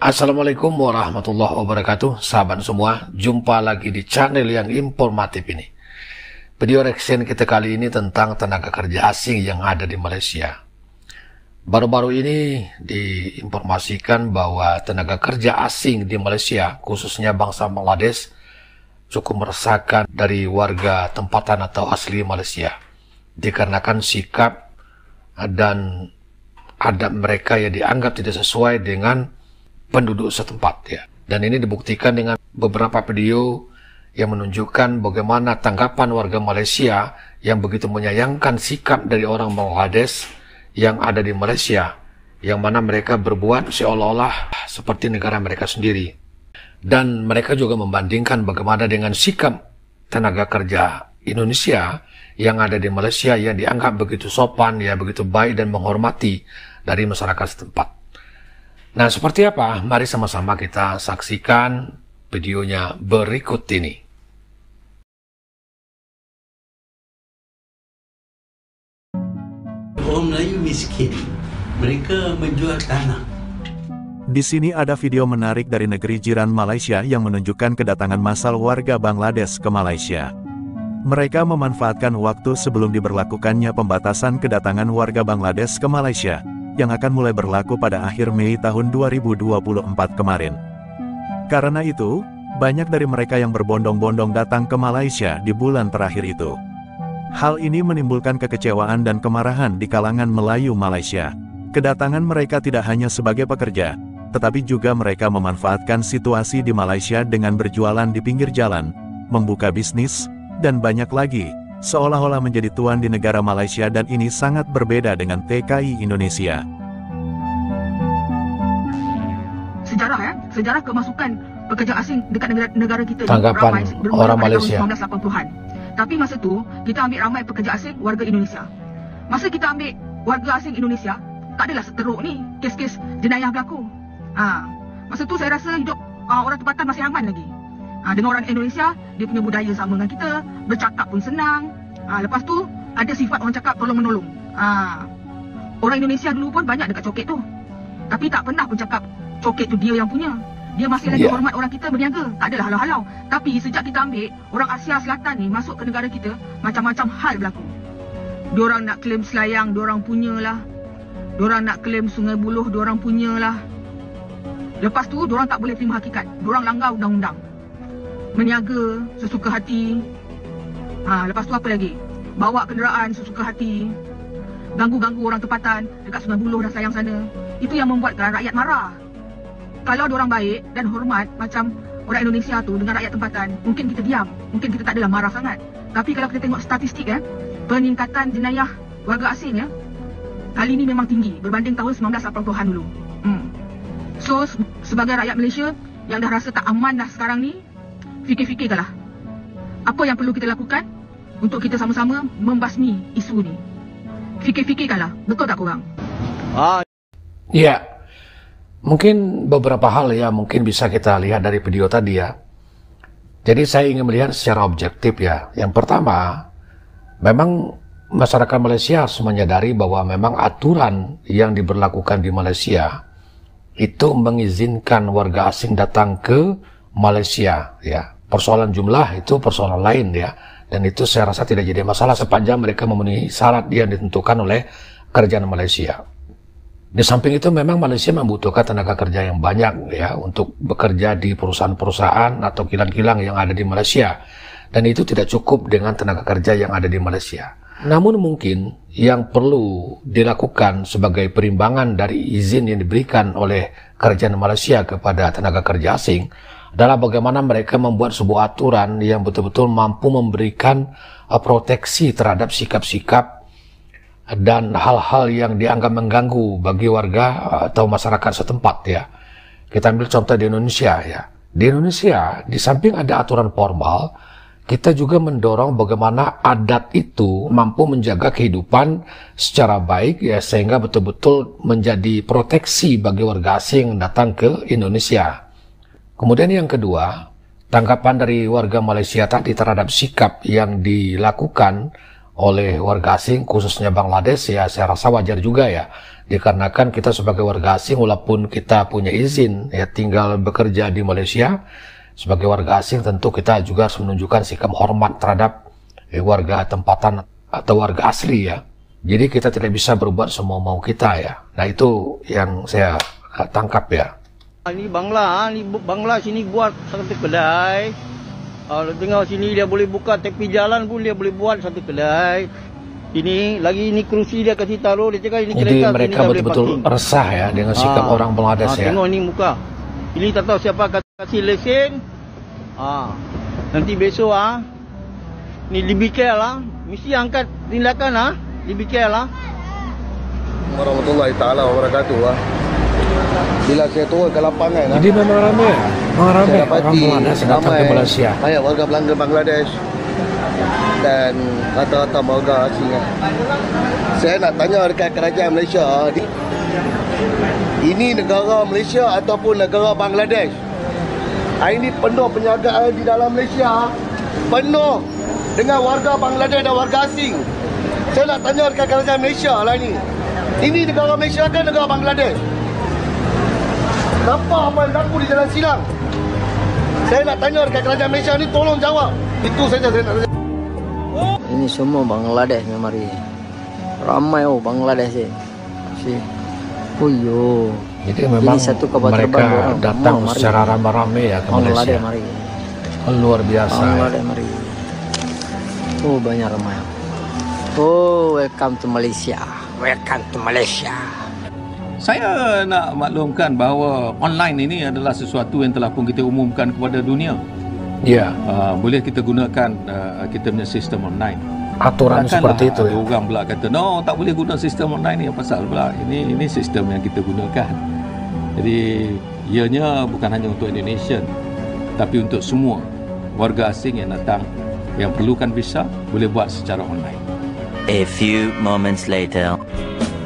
Assalamualaikum warahmatullahi wabarakatuh. Sahabat semua, jumpa lagi di channel yang informatif ini. Video reaction kita kali ini tentang tenaga kerja asing yang ada di Malaysia. Baru-baru ini diinformasikan bahwa tenaga kerja asing di Malaysia, khususnya bangsa Bangladesh, cukup meresahkan dari warga tempatan atau asli Malaysia, dikarenakan sikap dan adab mereka yang dianggap tidak sesuai dengan penduduk setempat ya. Dan ini dibuktikan dengan beberapa video yang menunjukkan bagaimana tanggapan warga Malaysia yang begitu menyayangkan sikap dari orang Bangladesh yang ada di Malaysia, yang mana mereka berbuat seolah-olah seperti negara mereka sendiri. Dan mereka juga membandingkan bagaimana dengan sikap tenaga kerja Indonesia yang ada di Malaysia yang dianggap begitu sopan, ya begitu baik dan menghormati dari masyarakat setempat. Nah, seperti apa? Mari sama-sama kita saksikan videonya berikut ini. Orang Melayu miskin, mereka menjual tanah. Di sini ada video menarik dari negeri jiran Malaysia yang menunjukkan kedatangan massal warga Bangladesh ke Malaysia. Mereka memanfaatkan waktu sebelum diberlakukannya pembatasan kedatangan warga Bangladesh ke Malaysia, yang akan mulai berlaku pada akhir Mei tahun 2024 kemarin. Karena itu, banyak dari mereka yang berbondong-bondong datang ke Malaysia di bulan terakhir itu. Hal ini menimbulkan kekecewaan dan kemarahan di kalangan Melayu Malaysia. Kedatangan mereka tidak hanya sebagai pekerja, tetapi juga mereka memanfaatkan situasi di Malaysia dengan berjualan di pinggir jalan, membuka bisnis, dan banyak lagi, seolah-olah menjadi tuan di negara Malaysia, dan ini sangat berbeda dengan TKI Indonesia. Sejarah kemasukan pekerja asing dekat negara kita Tanggapan ramai orang pada Malaysia. tahun 1980-an. Tapi masa tu kita ambil ramai pekerja asing warga Indonesia. Masa kita ambil warga asing Indonesia, tak adalah seteruk ni kes-kes jenayah berlaku. Masa tu saya rasa hidup orang tempatan masih aman lagi. Dengan orang Indonesia, dia punya budaya sama dengan kita, bercakap pun senang. Lepas tu, ada sifat orang cakap tolong-menolong. Orang Indonesia dulu pun banyak dekat coket tu. Tapi tak pernah pun cakap coket tu dia yang punya. Dia masih lagi hormat orang kita berniaga. Tak adalah halau-halau. Tapi sejak kita ambil, orang Asia Selatan ni masuk ke negara kita, macam-macam hal berlaku. Diorang nak klaim Selayang, diorang punyalah. Diorang nak klaim Sungai Buloh, diorang punyalah. Lepas tu, diorang tak boleh terima hakikat. Diorang langgar undang-undang. Meniaga sesuka hati. Lepas tu apa lagi? Bawa kenderaan sesuka hati. Ganggu-ganggu orang tempatan dekat Sungai Buloh dan Selayang sana. Itu yang membuatkan rakyat marah. Kalau diorang baik dan hormat macam orang Indonesia tu dengan rakyat tempatan, mungkin kita diam. Mungkin kita tak adalah marah sangat. Tapi kalau kita tengok statistik peningkatan jenayah warga asing kali ini memang tinggi berbanding tahun 1980-an dulu. So sebagai rakyat Malaysia yang dah rasa tak aman dah sekarang ni, fikir-fikirkanlah apa yang perlu kita lakukan untuk kita sama-sama membasmi isu ni. Fikir-fikirkanlah, betul tak korang? Ya, mungkin beberapa hal ya mungkin bisa kita lihat dari video tadi ya. Jadi saya ingin melihat secara objektif ya. Yang pertama, memang masyarakat Malaysia harus menyadari bahwa memang aturan yang diberlakukan di Malaysia itu mengizinkan warga asing datang ke Malaysia ya. Persoalan jumlah itu persoalan lain ya, dan itu saya rasa tidak jadi masalah sepanjang mereka memenuhi syarat yang ditentukan oleh kerajaan Malaysia. Di samping itu memang Malaysia membutuhkan tenaga kerja yang banyak ya untuk bekerja di perusahaan-perusahaan atau kilang-kilang yang ada di Malaysia, dan itu tidak cukup dengan tenaga kerja yang ada di Malaysia. Namun mungkin yang perlu dilakukan sebagai perimbangan dari izin yang diberikan oleh kerajaan Malaysia kepada tenaga kerja asing adalah bagaimana mereka membuat sebuah aturan yang betul-betul mampu memberikan proteksi terhadap sikap-sikap dan hal-hal yang dianggap mengganggu bagi warga atau masyarakat setempat ya. Kita ambil contoh di Indonesia ya. Di Indonesia, di samping ada aturan formal, kita juga mendorong bagaimana adat itu mampu menjaga kehidupan secara baik ya, sehingga betul-betul menjadi proteksi bagi warga asing yang datang ke Indonesia. Kemudian yang kedua, tanggapan dari warga Malaysia tadi terhadap sikap yang dilakukan oleh warga asing, khususnya Bangladesh, ya saya rasa wajar juga ya. Dikarenakan kita sebagai warga asing, walaupun kita punya izin ya tinggal bekerja di Malaysia, sebagai warga asing tentu kita juga harus menunjukkan sikap hormat terhadap warga tempatan atau warga asli ya. Jadi kita tidak bisa berbuat semua mau kita ya. Nah itu yang saya tangkap ya. Ini Bangla sini buat satu kedai. Kalau tengok sini dia boleh buka tepi jalan pun dia boleh buat satu kedai. Ini kerusi dia kasih taruh, dia cakap ini kereta. Jadi mereka betul-betul resah ya dengan sikap orang Bangladesh ya. Tengok ni muka. Ini tak tahu siapa kasih lesen. Nanti besok ni lebih care lah. Mesti angkat tindakan lebih care lah. Warahmatullahi taala wabarakatuh. Bila saya turun ke lapangan, jadi memang ramai orang Bangladesh datang ke Malaysia. Banyak warga Bangladesh dan rata-rata warga asing. Saya nak tanya dekat kerajaan Malaysia, ini negara Malaysia ataupun negara Bangladesh? Ini penuh penjagaan di dalam Malaysia, penuh dengan warga Bangladesh dan warga asing. Saya nak tanya dekat kerajaan Malaysia lah ini. Ini negara Malaysia kan negara Bangladesh? Kenapa apa yang berlaku di Jalan Silang? Saya nak tanya dekat kerajaan Malaysia ni, tolong jawab. Itu saja saya nak tanya. Ini semua Bangladesh memang ramai Bangladesh si. Jadi memang ini satu kapal mereka datang secara ramai-ramai ya ke Malaysia. Luar biasa. Bangladesh mari. Banyak ramai. Welcome to Malaysia. Welcome to Malaysia. Saya nak maklumkan bahawa online ini adalah sesuatu yang telah pun kita umumkan kepada dunia. Ya. Boleh kita gunakan kita punya sistem online. Aturan seperti itu. Ada orang pula kata, no, tak boleh guna sistem online ni. Apa pasal pula? Ini sistem yang kita gunakan. Jadi, ianya bukan hanya untuk Indonesian, tapi untuk semua warga asing yang datang, yang perlukan visa, boleh buat secara online. A few moments later.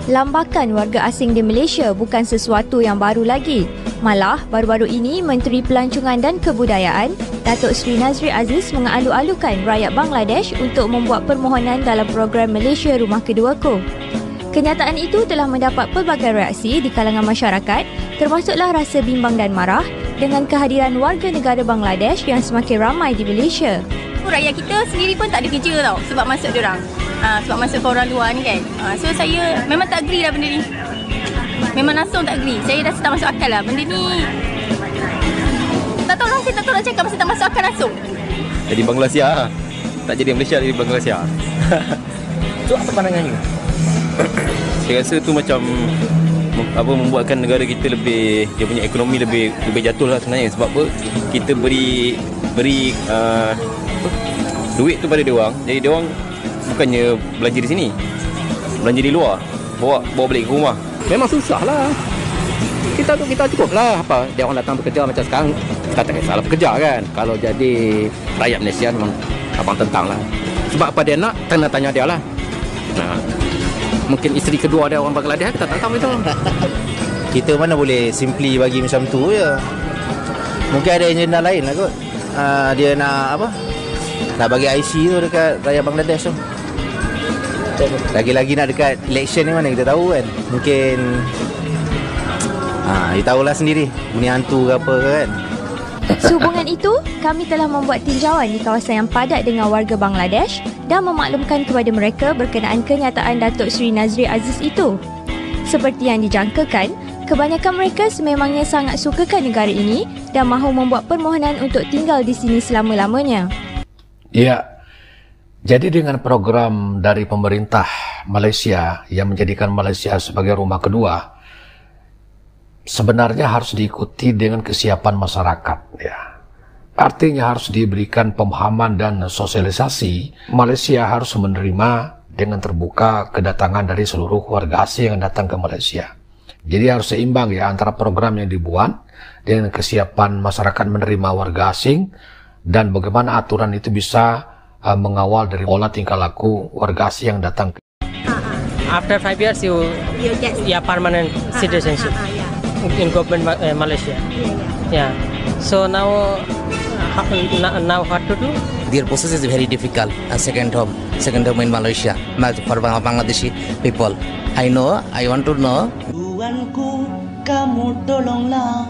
Lambakan warga asing di Malaysia bukan sesuatu yang baru lagi. Malah, baru-baru ini Menteri Pelancongan dan Kebudayaan, Datuk Seri Nazri Aziz mengalu-alukan rakyat Bangladesh untuk membuat permohonan dalam program Malaysia Rumah Keduaku. Kenyataan itu telah mendapat pelbagai reaksi di kalangan masyarakat, termasuklah rasa bimbang dan marah dengan kehadiran warga negara Bangladesh yang semakin ramai di Malaysia. Rakyat kita sendiri pun tak ada kerja tau sebab masuk diorang. Sebab masuk ke orang luar ni kan. So saya memang tak agree lah benda ni. Memang langsung tak agree. Saya rasa tak masuk akal lah benda ni. Tak tahu lah, saya tak tahu nak cakap, masih tak masuk akal langsung. Jadi Bangladesh tak jadi Malaysia, jadi Bangladesh. So apa pandangan ni? Saya rasa tu macam membuatkan negara kita lebih, dia punya ekonomi lebih jatuh lah sebenarnya. Sebab apa? Kita beri duit tu pada dia orang. Jadi dia orang bukannya belanja di sini, belanja di luar, bawa balik ke rumah. Memang susah lah. Kita cukup lah. Dia orang datang bekerja macam sekarang, kita tak kisahlah bekerja kan. Kalau jadi rakyat Malaysia memang abang tentang lah. Sebab apa dia nak, tanya dia lah. Mungkin isteri kedua dia orang Bangladesh, kita tak tahu itu. Kita mana boleh simply bagi macam tu je. Mungkin ada agenda lain lah kot. Dia nak apa? Nak bagi IC tu dekat rakyat Bangladesh tu. Lagi-lagi nak dekat election ni mana kita tahu kan. Mungkin dia tahulah sendiri bunyi hantu ke apa kan. Sehubungan itu, kami telah membuat tinjauan di kawasan yang padat dengan warga Bangladesh dan memaklumkan kepada mereka berkenaan kenyataan Datuk Seri Nazri Aziz itu. Seperti yang dijangkakan, kebanyakan mereka sememangnya sangat sukakan negara ini dan mahu membuat permohonan untuk tinggal di sini selama-lamanya. Ya, jadi dengan program dari pemerintah Malaysia yang menjadikan Malaysia sebagai rumah kedua, sebenarnya harus diikuti dengan kesiapan masyarakat. Ya. Artinya harus diberikan pemahaman dan sosialisasi. Malaysia harus menerima dengan terbuka kedatangan dari seluruh warga asing yang datang ke Malaysia. Jadi harus seimbang ya antara program yang dibuat dengan kesiapan masyarakat menerima warga asing dan bagaimana aturan itu bisa mengawal dari pola tingkah laku warga asing yang datang. After 5 years you get permanent citizenship in government Malaysia. Yeah. So now what to do? their process is very difficult. Second home in Malaysia for Bangladeshi people. I want to know. Tuanku, kamu tolonglah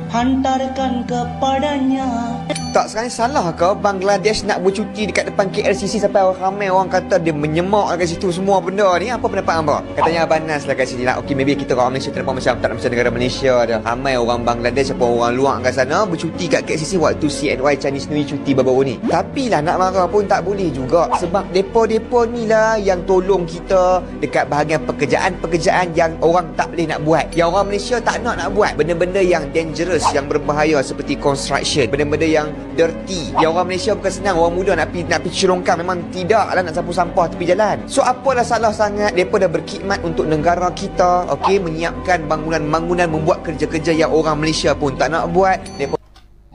hantarkan kepadanya. Tak sekarang salah ke Bangladesh nak bercuti dekat depan KLCC sampai ramai orang kata dia menyemak kat situ semua benda ni? Apa pendapat hangpa? Katanya Abang Nas lah kat sini lah. Okey, maybe kita orang Malaysia terdapat macam tak macam negara Malaysia dah. Ramai orang Bangladesh atau orang luar kat sana bercuti kat KLCC waktu CNY Chinese New Year cuti baru-baru ni. Tapi lah nak marah pun tak boleh juga sebab depo-depo ni lah yang tolong kita dekat bahagian pekerjaan yang orang tak boleh nak buat. Yang orang Malaysia tak nak buat. Benda-benda yang dangerous, yang berbahaya seperti construction, benda-benda yang dirty. Yang orang Malaysia bukan senang, orang muda nak pergi curongkan, memang tidaklah nak sapu sampah tepi jalan. So apalah salah sangat depa dah berkhidmat untuk negara kita, okey, menyiapkan bangunan-bangunan, membuat kerja-kerja yang orang Malaysia pun tak nak buat. Depa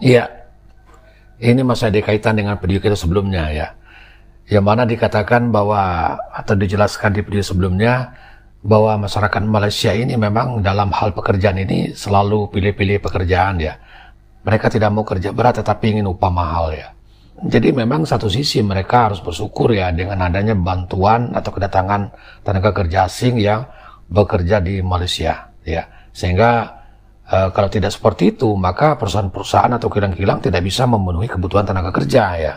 ya. Ini masih ada kaitan dengan video kita sebelumnya ya. Yang mana dikatakan bahwa atau dijelaskan di video sebelumnya bahwa masyarakat Malaysia ini memang dalam hal pekerjaan ini selalu pilih-pilih pekerjaan ya. Mereka tidak mau kerja berat tetapi ingin upah mahal ya. Jadi memang satu sisi mereka harus bersyukur ya dengan adanya bantuan atau kedatangan tenaga kerja asing yang bekerja di Malaysia ya. Sehingga kalau tidak seperti itu maka perusahaan-perusahaan atau kilang-kilang tidak bisa memenuhi kebutuhan tenaga kerja ya.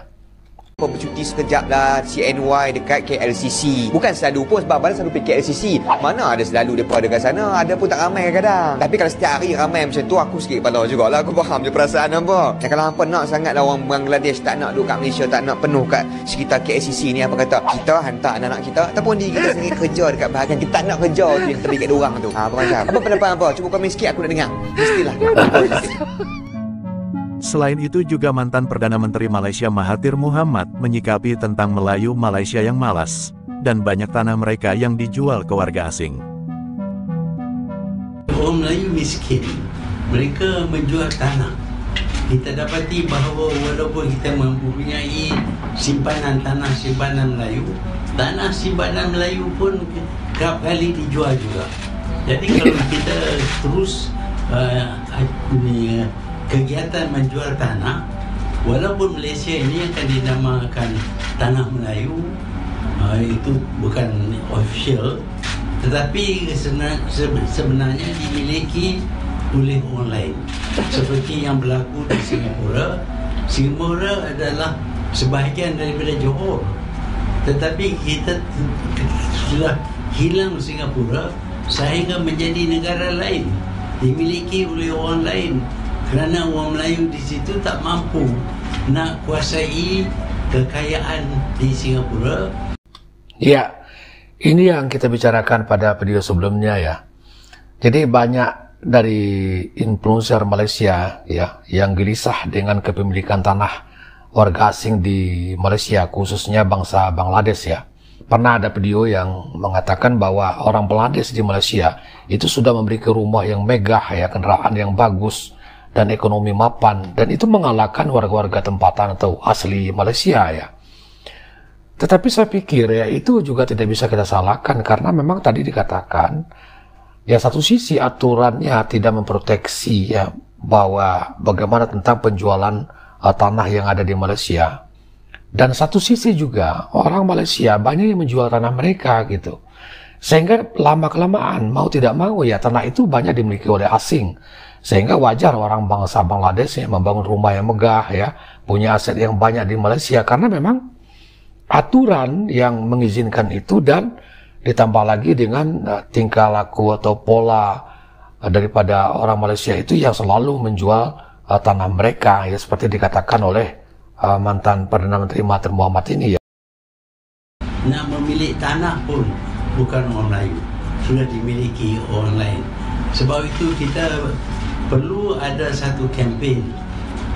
Bercuti sekejap lah CNY dekat KLCC. Bukan selalu pun sebab Abang selalu pergi KLCC. Mana ada selalu mereka ada kat sana. Ada pun tak ramai kadang-kadang. Tapi kalau setiap hari ramai macam tu, aku sikit kepala jugalah. Aku faham je perasaan hampa. Dan kalau hampa nak sangat lah orang Bangladesh tak nak duduk kat Malaysia, tak nak penuh kat sekitar KLCC ni, apa kata kita hantar anak-anak kita ataupun diri kita sendiri kerja dekat bahagian kita tak nak kerja tu yang terbaik kat diorang tu. Apa macam? Apa pendapat hampa? Cuba komen sikit, aku nak dengar. Mestilah. Selain itu juga mantan Perdana Menteri Malaysia Mahathir Mohamad menyikapi tentang Melayu Malaysia yang malas dan banyak tanah mereka yang dijual ke warga asing. Orang Melayu miskin, mereka menjual tanah. Kita dapati bahawa walaupun kita mempunyai simpanan tanah simpanan Melayu, tanah simpanan Melayu pun kerap kali dijual juga. Jadi kalau kita terus kegiatan menjual tanah, walaupun Malaysia ini akan dinamakan Tanah Melayu, itu bukan official, tetapi sebenarnya dimiliki oleh orang lain. Seperti yang berlaku di Singapura. Singapura adalah sebahagian daripada Johor, tetapi kita sudah hilang Singapura sehingga menjadi negara lain, dimiliki oleh orang lain. Kerana orang Melayu di situ tak mampu nak kuasai kekayaan di Singapura. Ya, ini yang kita bicarakan pada video sebelumnya ya. Jadi banyak dari influencer Malaysia ya yang gelisah dengan kepemilikan tanah warga asing di Malaysia, khususnya bangsa Bangladesh ya. Pernah ada video yang mengatakan bahwa orang Bangladesh di Malaysia itu sudah memiliki rumah yang megah ya, kendaraan yang bagus dan ekonomi mapan, dan itu mengalahkan warga-warga tempatan atau asli Malaysia ya. Tetapi saya pikir ya itu juga tidak bisa kita salahkan karena memang tadi dikatakan ya satu sisi aturannya tidak memproteksi ya bahwa bagaimana tentang penjualan tanah yang ada di Malaysia, dan satu sisi juga orang Malaysia banyak yang menjual tanah mereka gitu, sehingga lama-kelamaan mau tidak mau ya tanah itu banyak dimiliki oleh asing. Sehingga wajar orang bangsa Bangladesh ya membangun rumah yang megah ya, punya aset yang banyak di Malaysia karena memang aturan yang mengizinkan itu, dan ditambah lagi dengan tingkah laku atau pola daripada orang Malaysia itu yang selalu menjual tanah mereka ya, seperti dikatakan oleh mantan Perdana Menteri Mahathir Mohamad ini ya. Nak memilih tanah pun bukan orang Melayu, sudah dimiliki orang lain. Sebab itu kita perlu ada satu kempen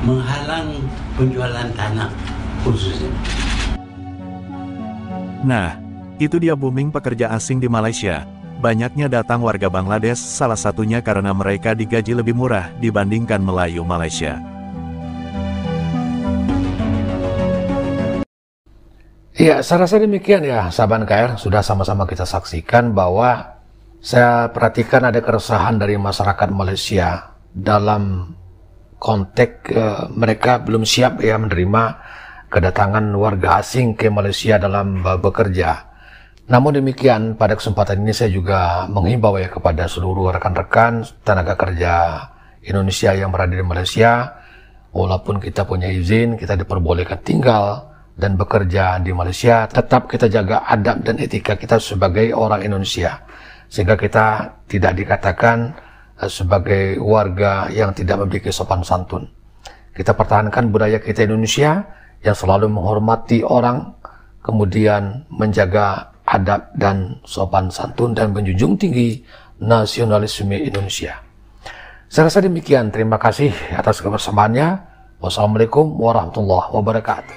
menghalang penjualan tanah khususnya. Nah, itu dia booming pekerja asing di Malaysia. Banyaknya datang warga Bangladesh, salah satunya karena mereka digaji lebih murah dibandingkan Melayu Malaysia. Ya, saya rasa demikian ya, sahabat KR. Sudah sama-sama kita saksikan bahwa saya perhatikan ada keresahan dari masyarakat Malaysia dalam konteks mereka belum siap ya menerima kedatangan warga asing ke Malaysia dalam bekerja. Namun demikian, pada kesempatan ini saya juga menghimbau ya kepada seluruh rekan-rekan tenaga kerja Indonesia yang berada di Malaysia, walaupun kita punya izin, kita diperbolehkan tinggal dan bekerja di Malaysia, tetap kita jaga adab dan etika kita sebagai orang Indonesia, sehingga kita tidak dikatakan sebagai warga yang tidak memiliki sopan santun. Kita pertahankan budaya kita Indonesia yang selalu menghormati orang, kemudian menjaga adab dan sopan santun dan menjunjung tinggi nasionalisme Indonesia. Saya rasa demikian. Terima kasih atas kebersamaannya. Wassalamualaikum warahmatullahi wabarakatuh.